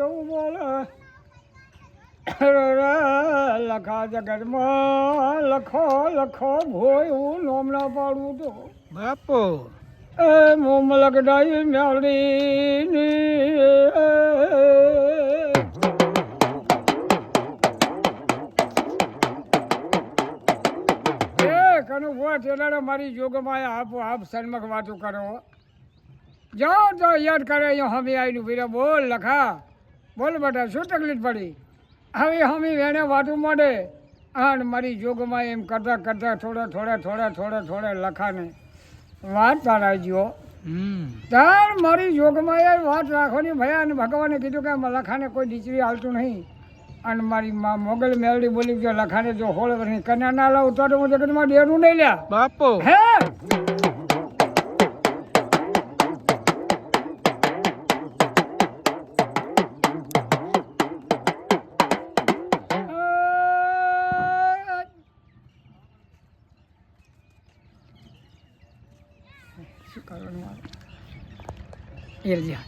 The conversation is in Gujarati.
જેવું બોલે લખા જગતમાં લખો લખો ભોય હું નોમ ના પાડું તો બાપો એ મોમ લગડાઈ મેળડી કનું વોટ એટલે મારી જોગમાં આપો આપ સન્મુખ વાતો કરો જાઓ તો યાદ કરે અહીંયા હમી આવીને ભીરે બોલ લખા બોલ બેટા શું તકલીફ પડી હવે હમી વેણે વાતું મળે અને મારી જોગમાં એમ કરતા કરતા થોડા લખાને વાત તારાજો તાર મારી જોગમાં એ વાત રાખવાની ભયા અને ભગવાને કીધું કે લખાને કોઈ દીકરી હાલતું નહીં અને મારી માં મોગલ મેલડી બોલી જો લખાને જો હોળ વર્ષની કન્યા ના લાવું તો હું જગતમાં ડેરું નહીં લ્યા બાપો હે શું કરવાનું એ જા